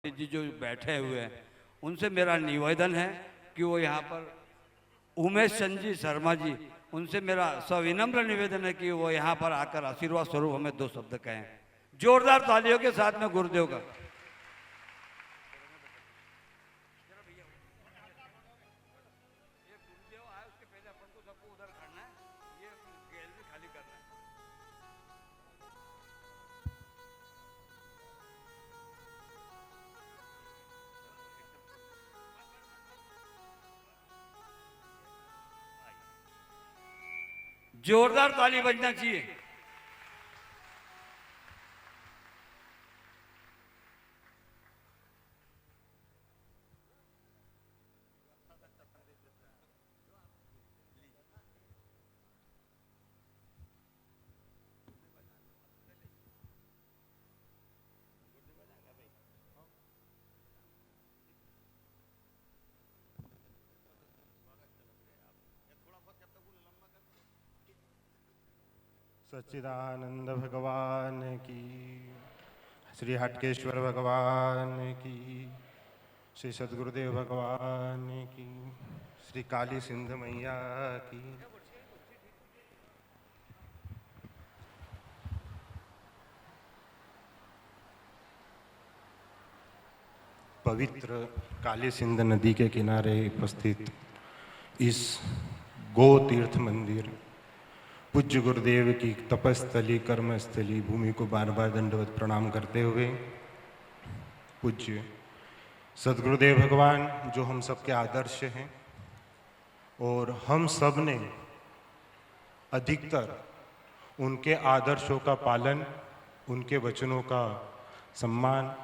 जी जो बैठे हुए हैं उनसे मेरा निवेदन है कि वो यहाँ पर उमेश चंद जी शर्मा जी, उनसे मेरा सविनम्र निवेदन है कि वो यहाँ पर आकर आशीर्वाद स्वरूप हमें दो शब्द कहें। जोरदार तालियों के साथ में गुरुदेव का। जोरदार ताली बजना चाहिए। सच्चिदानंद भगवान की, श्री हटकेश्वर भगवान की, श्री सद्गुरुदेव भगवान की, श्री काली सिंध मैया की। पवित्र काली सिंध नदी के किनारे उपस्थित इस गो तीर्थ मंदिर पूज्य गुरुदेव की तपस्थली कर्मस्थली भूमि को बार बार दंडवत प्रणाम करते हुए पूज्य सद्गुरुदेव भगवान जो हम सबके आदर्श हैं और हम सब ने अधिकतर उनके आदर्शों का पालन, उनके वचनों का सम्मान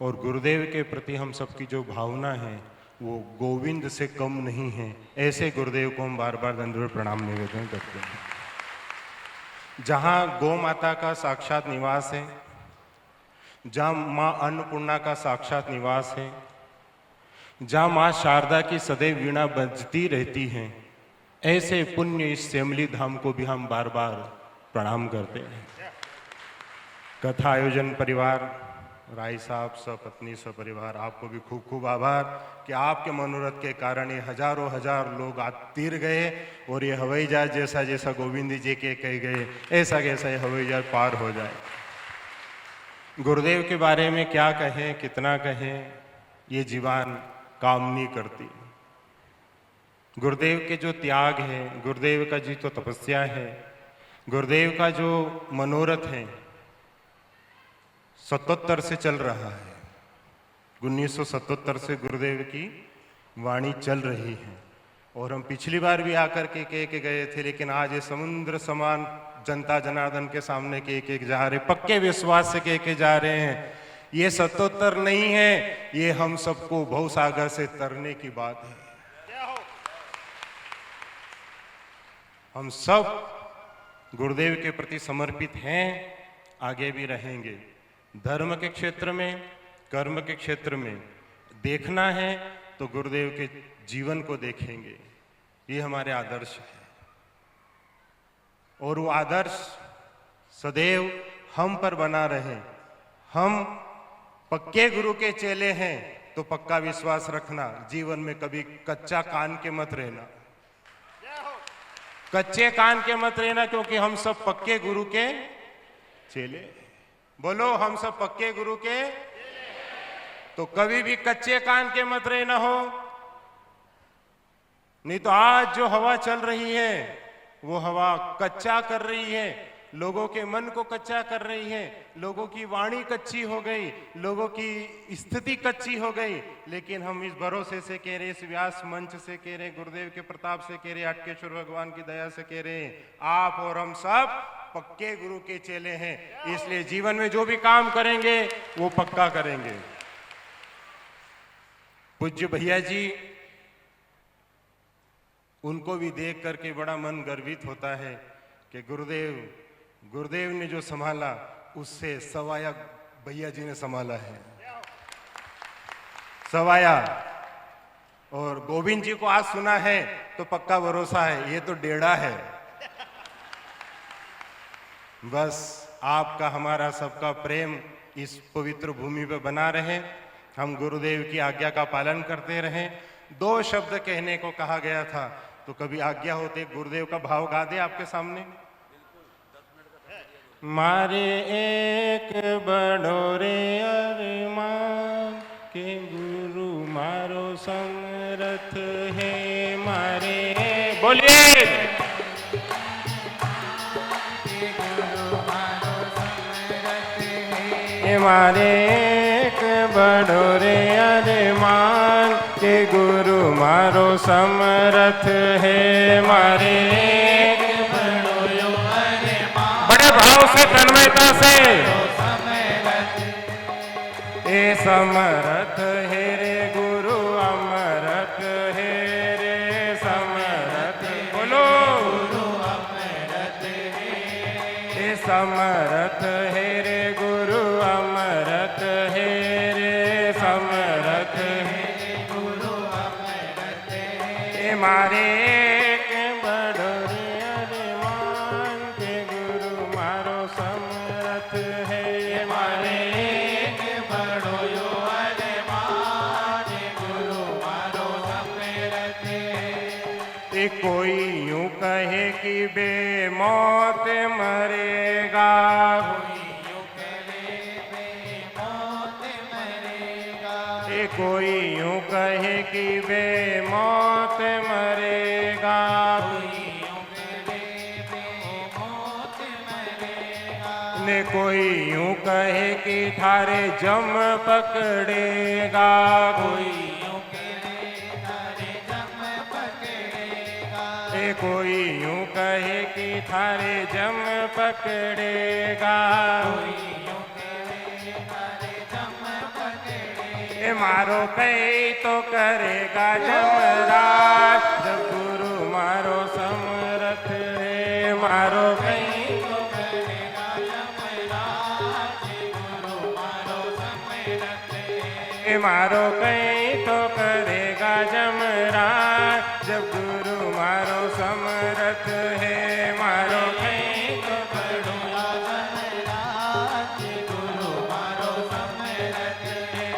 और गुरुदेव के प्रति हम सबकी जो भावना है वो गोविंद से कम नहीं है। ऐसे गुरुदेव को हम बार बार दंडवत प्रणाम निवेदन करते हैं। जहाँ गौ माता का साक्षात निवास है, जहाँ माँ अन्नपूर्णा का साक्षात निवास है, जहाँ माँ शारदा की सदैव वीणा बजती रहती है, ऐसे पुण्य इस श्यामली धाम को भी हम बार बार प्रणाम करते हैं। कथा आयोजन परिवार, राय साहब सपत्नी सपरिवार, आपको भी खूब खूब आभार कि आपके मनोरथ के कारण ये हजारों हजार लोग तीर गए और ये हवाई जहाज जैसा जैसा गोविंद जी के कह गए ऐसा कैसा ये हवाई जहाज पार हो जाए। गुरुदेव के बारे में क्या कहें, कितना कहें, ये जीवान काम नहीं करती। गुरुदेव के जो त्याग है, गुरुदेव का जी तो तपस्या है, गुरुदेव का जो मनोरथ है 77 से चल रहा है। 1977 से गुरुदेव की वाणी चल रही है और हम पिछली बार भी आकर के कह के गए थे, लेकिन आज ये समुद्र समान जनता जनार्दन के सामने के एक जा रहे, पक्के विश्वास से कह के जा रहे हैं। ये 77 नहीं है, ये हम सबको भवसागर से तरने की बात है। हम सब गुरुदेव के प्रति समर्पित हैं, आगे भी रहेंगे। धर्म के क्षेत्र में, कर्म के क्षेत्र में देखना है तो गुरुदेव के जीवन को देखेंगे। ये हमारे आदर्श है और वो आदर्श सदैव हम पर बना रहे। हम पक्के गुरु के चेले हैं तो पक्का विश्वास रखना, जीवन में कभी कच्चा कान के मत रहना, कच्चे कान के मत रहना, क्योंकि हम सब पक्के गुरु के चेले। बोलो, हम सब पक्के गुरु के, तो कभी भी कच्चे कान के मत रहना हो। नहीं तो आज जो हवा चल रही है वो हवा कच्चा कर रही है, लोगों के मन को कच्चा कर रही है, लोगों की वाणी कच्ची हो गई, लोगों की स्थिति कच्ची हो गई। लेकिन हम इस भरोसे से कह रहे, इस व्यास मंच से कह रहे, गुरुदेव के प्रताप से कह रहे, हटकेश्वर भगवान की दया से कह रहे, आप और हम सब पक्के गुरु के चेले हैं। इसलिए जीवन में जो भी काम करेंगे वो पक्का करेंगे। पूज्य भैया जी, उनको भी देख करके बड़ा मन गर्वित होता है कि गुरुदेव ने जो संभाला उससे सवाया भैया जी ने संभाला है, सवाया। और गोविंद जी को आज सुना है तो पक्का भरोसा है, ये तो डेढ़ा है। बस आपका हमारा सबका प्रेम इस पवित्र भूमि पर बना रहे। हम गुरुदेव की आज्ञा का पालन करते रहें। 2 शब्द कहने को कहा गया था, तो कभी आज्ञा होते गुरुदेव का भाव गा दे आपके सामने। मारे एक बड़ो रे अरमान के गुरु मारो समरथ है मारे, बोलिए। मारे एक बड़ो रे अरमान के गुरु मारो समरथ है मारे, बड़े भाव से तन्मयता से ए समरथ है रे गुरु अमरथ है रे समरथ, बोलो ए समरथ है रे गुरु अमरथ है रे समरथ है गुरु अमरथ है मारे एक बड़ो रे अरमान के गुरु मारो समरथ है मारे एक बड़ो यो अरमान के गुरु मारो समरथ है। कोई यूं कहे कि बेमौत मरेगा, कोई यूं कहे कि बेमौत मरेगा, ने कोई यूं कहे कि थारे जम पकड़ेगा, कोई यूं कहे थारे जम पकड़ेगा, कोई यूं कहे कि थारे जम पकड़ेगा, मारो कई तो करेगा जमराज जब गुरु मारो समरथ है मारो कई तो करेगा जमराज गुरु मारो समरथ है मारो कई तो करेगा जमराज जब गुरु मारो समरथ है मारो कई तो करेगा जमराज गुरु मारो समरथ है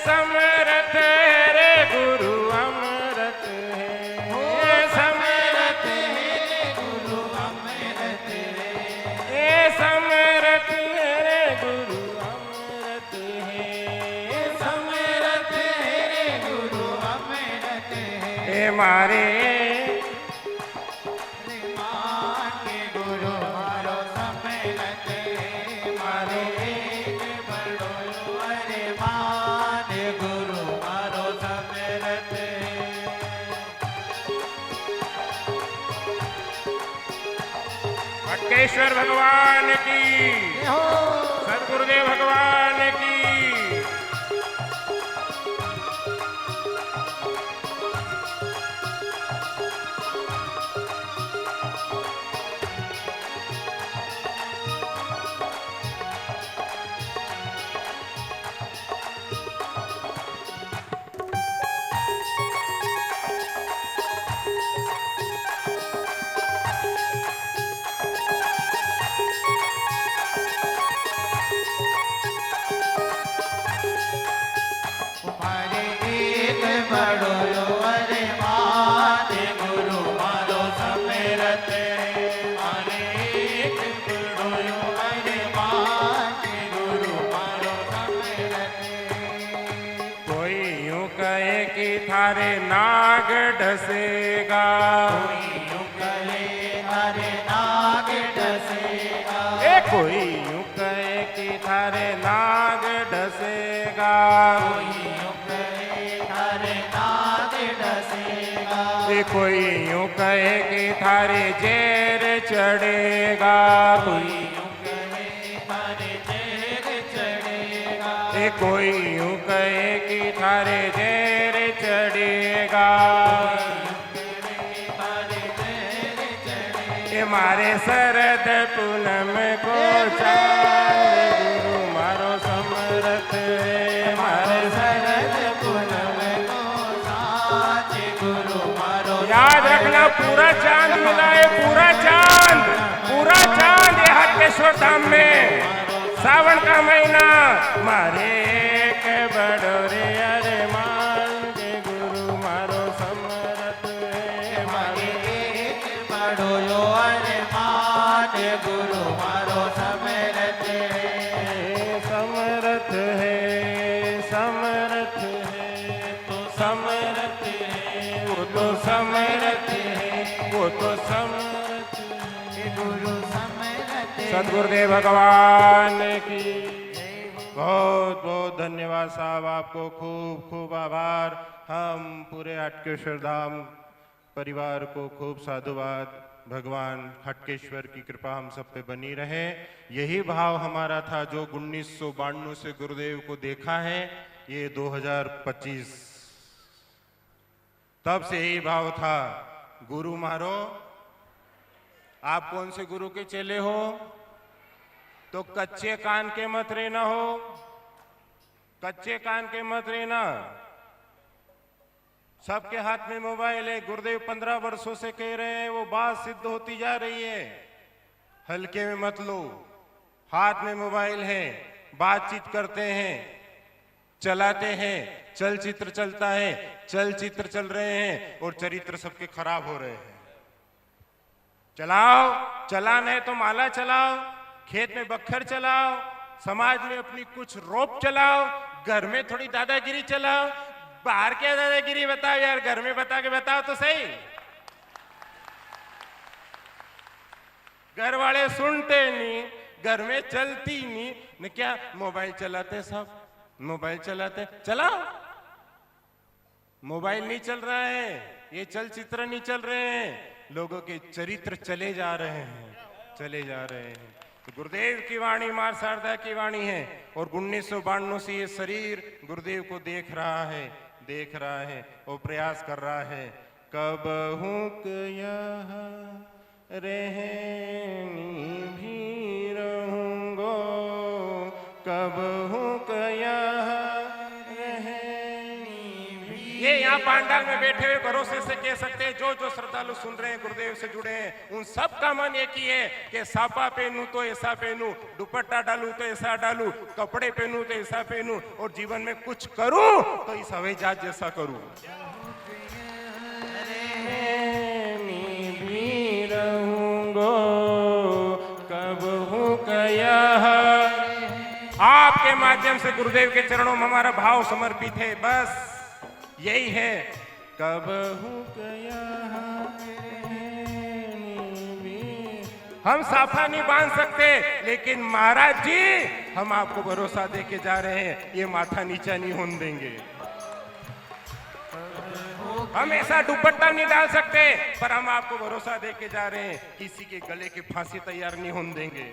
समरथ रे गुरु अमरथ है समरथ रे गुरु अमरथ है समरथ रे गुरु अमरथ है समरथ रे गुरु अमरथ है मारे गुरु मारो समरथ है मारे भटकेश्वर भगवान की, सदगुरुदेव भगवान की। थारे नाग डसेगा, कोई यूं कहे थारे नाग डसेगा, कोई यूं कहे कि थारे नाग डसेगा, कोई यूं कहे थारे नाग डसेगा, कोई यूं कहे कि थारे जेर चढ़ेगा, कोई यूं कहे थारे जेर चढ़ेगा, कोई यूं कहे कि थारे जेर चढ़ेगा, मारे शरद पूनम को चांद गुरु मारो समरथ है मारे शरद पूनम को चांद गुरु मारो। याद रखना पूरा चांद मिला है, पूरा चांद ये हटकेश्वर धाम में सावन का महीना मारे के बड़ो रे अरे मान के गुरु मारो समरथ है मारे के बड़ो यो अरे मान गुरु मारो समरथ है समरथ है समरथ है तो समरथ है वो तो समरथ है वो तो समरथ है गुरु समरथ सद्गुरुदेव भगवान की बहुत बहुत धन्यवाद साहब, आपको खूब खूब आभार। हम पूरे हटकेश्वर धाम परिवार को खूब साधुवाद। भगवान हटकेश्वर की कृपा हम सब पे बनी रहे। यही भाव हमारा था जो 1992 से गुरुदेव को देखा है, ये 2025 तब से यही भाव था। गुरु मारो, आप कौन से गुरु के चेले हो तो कच्चे कान के मत रहना हो, कच्चे कान के मत रहना। सबके हाथ में मोबाइल है। गुरुदेव 15 वर्षों से कह रहे हैं, वो बात सिद्ध होती जा रही है। हल्के में मत लो, हाथ में मोबाइल है, बातचीत करते हैं, चलाते हैं, चलचित्र चलता है, चलचित्र चल रहे हैं और चरित्र सबके खराब हो रहे हैं। चलाओ, चलाना है तो माला चलाओ, खेत में बखर चलाओ, समाज में अपनी कुछ रोप चलाओ, घर में थोड़ी दादागिरी चलाओ। बाहर क्या दादागिरी बताओ यार, घर में बता के बताओ तो सही। घर वाले सुनते नहीं, घर में चलती नहीं न, क्या मोबाइल चलाते सब, मोबाइल चलाते। चलाओ, मोबाइल नहीं चल रहा है, ये चलचित्र नहीं चल रहे हैं, लोगों के चरित्र चले जा रहे हैं, चले जा रहे हैं। तो गुरुदेव की वाणी मां शारदा की वाणी है और 1992 से ये शरीर गुरुदेव को देख रहा है, देख रहा है और प्रयास कर रहा है। कब हूँ यहाँ रहनी भी रहूंगो, कब हूँ ये यहाँ पांडाल में बैठे हुए भरोसे से कह सकते हैं, जो जो श्रद्धालु सुन रहे हैं, गुरुदेव से जुड़े हैं, उन सब का मन एक ही है कि सापा पहनूं तो ऐसा पहनूं, दुपट्टा डालूं तो ऐसा डालूं, कपड़े पहनूं तो ऐसा पहनूं और जीवन में कुछ करूं तो इस हवाई जहाज जैसा करूं। भी रहूंगो कब हूँ कया। आपके माध्यम से गुरुदेव के चरणों में हमारा भाव समर्पित है, बस यही है। कब हूँ कया हम साफा नहीं बांध सकते, लेकिन महाराज जी हम आपको भरोसा दे के जा रहे हैं, ये माथा नीचा नहीं होने देंगे। हम ऐसा दुपट्टा नहीं डाल सकते, पर हम आपको भरोसा दे के जा रहे हैं, किसी के गले की फांसी तैयार नहीं होने देंगे।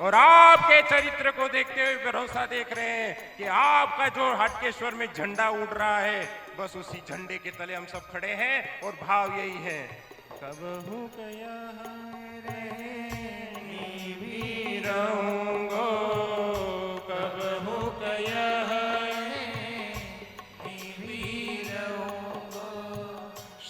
और आपके चरित्र को देखते हुए भरोसा देख रहे हैं कि आपका जो हटकेश्वर में झंडा उड़ रहा है, बस उसी झंडे के तले हम सब खड़े हैं और भाव यही है। कब हूँ कया भी रहूंगो, कब हूँ कया भी रहूंगो।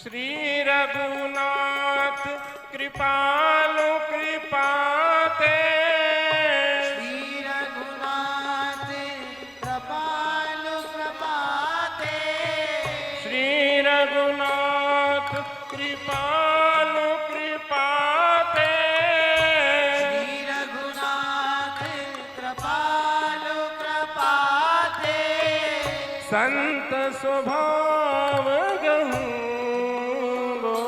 श्री रघुनाथ कृपालु कृपाते, रघुनाथ कृपालु कृपाते, श्री रघुनाथ कृपालु कृपाते, संत स्वभाव गहूंगो,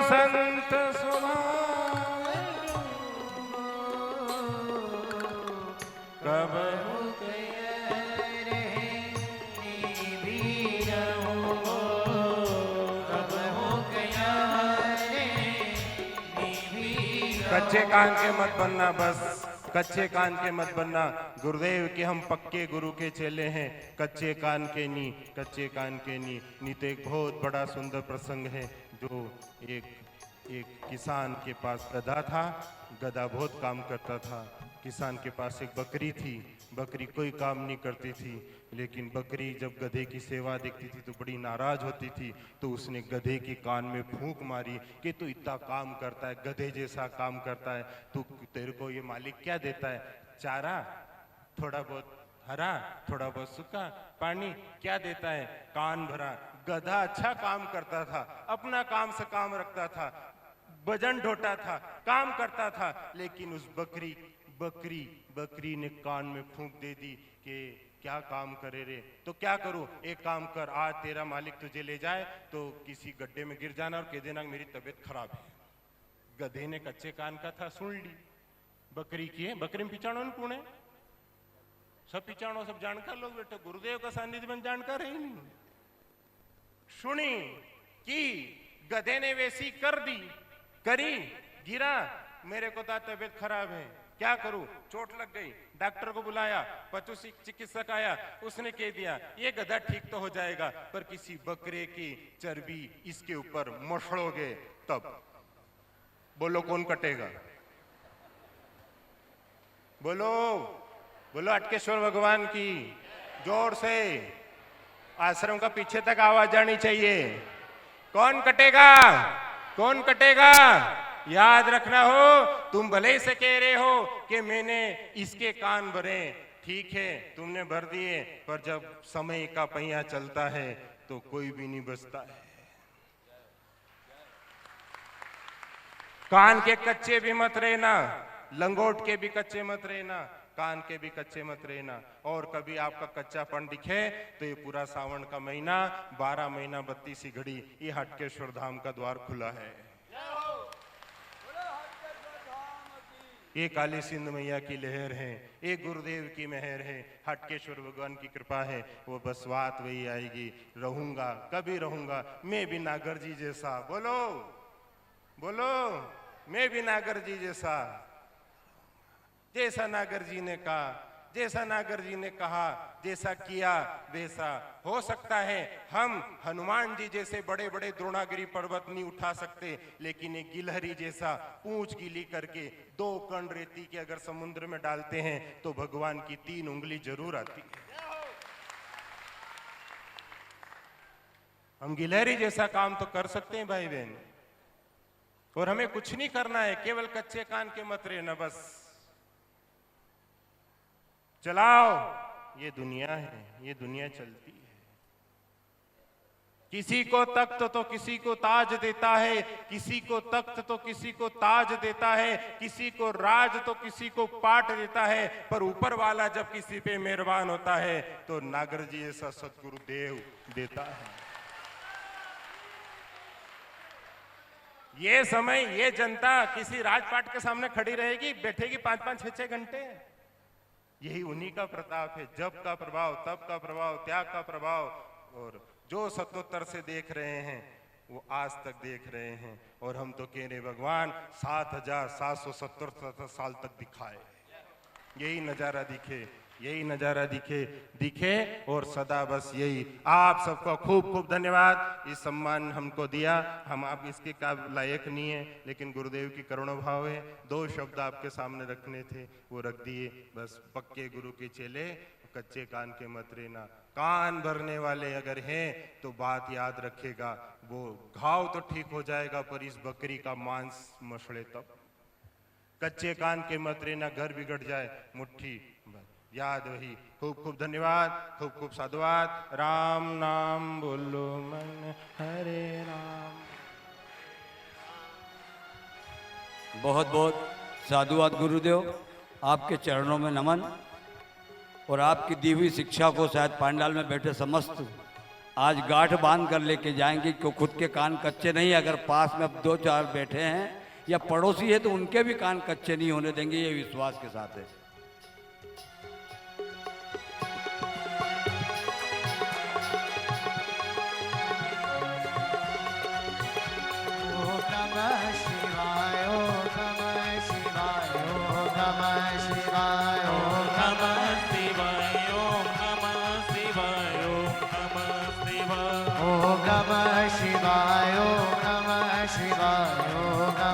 संत स्वभाव कब कच्चे कान के मत बनना, बस कच्चे कान के मत बनना। गुरुदेव के हम पक्के गुरु के चेले हैं, कच्चे कान के नी, कच्चे कान के नी। नहीं तो एक बहुत बड़ा सुंदर प्रसंग है, जो एक किसान के पास गधा था, गधा बहुत काम करता था। किसान के पास एक बकरी थी। बकरी कोई काम नहीं करती थी, लेकिन बकरी जब गधे की सेवा देखती थी तो बड़ी नाराज होती थी। तो उसने गधे के कान में फूंक मारी कि तू इतना काम करता है, गधे जैसा काम करता है, तू तेरे को ये मालिक क्या देता है? चारा, थोड़ा बहुत हरा, थोड़ा बहुत सूखा, पानी, क्या देता है? कान भरा। गधा अच्छा काम करता था, अपना काम से काम रखता था, वजन ढोता था, काम करता था, लेकिन उस बकरी ने कान में फूंक दे दी कि क्या काम करे रे? तो क्या करूं? एक काम कर, आज तेरा मालिक तुझे ले जाए तो किसी गड्ढे में गिर जाना और कह देना मेरी तबीयत खराब है। गधे ने कच्चे कान का था, सुन ली। बकरी की है, बकरी में पिछाड़ो कौन है? सब पिछाड़ो, सब जानकार लोग बेटे, गुरुदेव का सानिध्य में जानकार है ही नहीं। सुनी कि गधे ने वैसी कर दी, करी, गिरा, मेरे को तो तबीयत खराब है, क्या करूं? चोट लग गई, डॉक्टर को बुलाया, पशु चिकित्सक आया, उसने कह दिया ये गधा ठीक तो हो जाएगा, पर किसी बकरे की चर्बी इसके ऊपर मसड़ोगे तब बोलो कौन कटेगा? बोलो बोलो अटकेश्वर भगवान की, जोर से। आश्रम का पीछे तक आवाज जानी चाहिए। कौन कटेगा? कौन कटेगा? याद रखना हो, तुम भले से कह रहे हो कि मैंने इसके कान भरे, ठीक है तुमने भर दिए, पर जब समय का पहिया चलता है तो कोई भी नहीं बचता है। कान के कच्चे भी मत रहना, लंगोट के भी कच्चे मत रहना, कान के भी कच्चे मत रहना। और कभी आपका कच्चापन दिखे तो ये पूरा सावन का महीना, 12 महीना 32 घड़ी, ये हटकेश्वर धाम का द्वार खुला है। ये काली सिंध मैया की लहर है, ये गुरुदेव की मेहर है, हटकेश्वर भगवान की कृपा है। वो बस बात वही आएगी, रहूंगा, कभी रहूंगा मैं भी नागर जी जैसा। बोलो बोलो, मैं भी नागर जी जैसा। जैसा नागर जी ने कहा, जैसा नागर जी ने कहा, जैसा किया वैसा हो सकता है। हम हनुमान जी जैसे बड़े बड़े द्रोणागिरी पर्वत नहीं उठा सकते, लेकिन एक गिलहरी जैसा पूंछ गीली करके 2 कण रेती के अगर समुद्र में डालते हैं तो भगवान की 3 उंगली जरूर आती है। हम गिलहरी जैसा काम तो कर सकते हैं भाई बहन, और हमें कुछ नहीं करना है, केवल कच्चे कान के मत रहना बस। चलाओ, ये दुनिया है, ये दुनिया चलती है। किसी को तख्त तो किसी को ताज देता है, किसी को तख्त तो किसी को ताज देता है, किसी को राज तो किसी को पाट देता है, पर ऊपर वाला जब किसी पे मेहरबान होता है तो नागर जी ऐसा सतगुरुदेव देता है। ये समय, ये जनता किसी राजपाट के सामने खड़ी रहेगी, बैठेगी 5-5, 6-6 घंटे। यही उन्हीं का प्रताप है, जप का प्रभाव, तप का प्रभाव, त्याग का प्रभाव। और जो 77 से देख रहे हैं वो आज तक देख रहे हैं, और हम तो कह रहे भगवान 7770 साल तक दिखाए, यही नजारा दिखे, यही नजारा दिखे और सदा बस यही। आप सबका खूब खूब धन्यवाद, इस सम्मान हमको दिया। हम आप इसके लायक नहीं है, लेकिन गुरुदेव की करुणा भाव है। 2 शब्द आपके सामने रखने थे, वो रख दिए। बस पक्के गुरु के चेले, कच्चे कान के मत रहना। कान भरने वाले अगर हैं तो बात याद रखेगा, वो घाव तो ठीक हो जाएगा, पर इस बकरी का मांस मसड़े तब। कच्चे कान के मत रहना, घर बिगड़ जाए मुट्ठी याद वही। खूब खूब धन्यवाद, खूब खूब साधुवाद। राम नाम बोलो मन, हरे राम। बहुत बहुत साधुवाद गुरुदेव, आपके चरणों में नमन। और आपकी दी हुई शिक्षा को शायद पांडाल में बैठे समस्त आज गांठ बांध कर लेके जाएंगे, क्यों खुद के कान कच्चे नहीं। अगर पास में 2-4 बैठे हैं या पड़ोसी है तो उनके भी कान कच्चे नहीं होने देंगे, ये विश्वास के साथ है। Namah Shivaya, Namah Shivaya.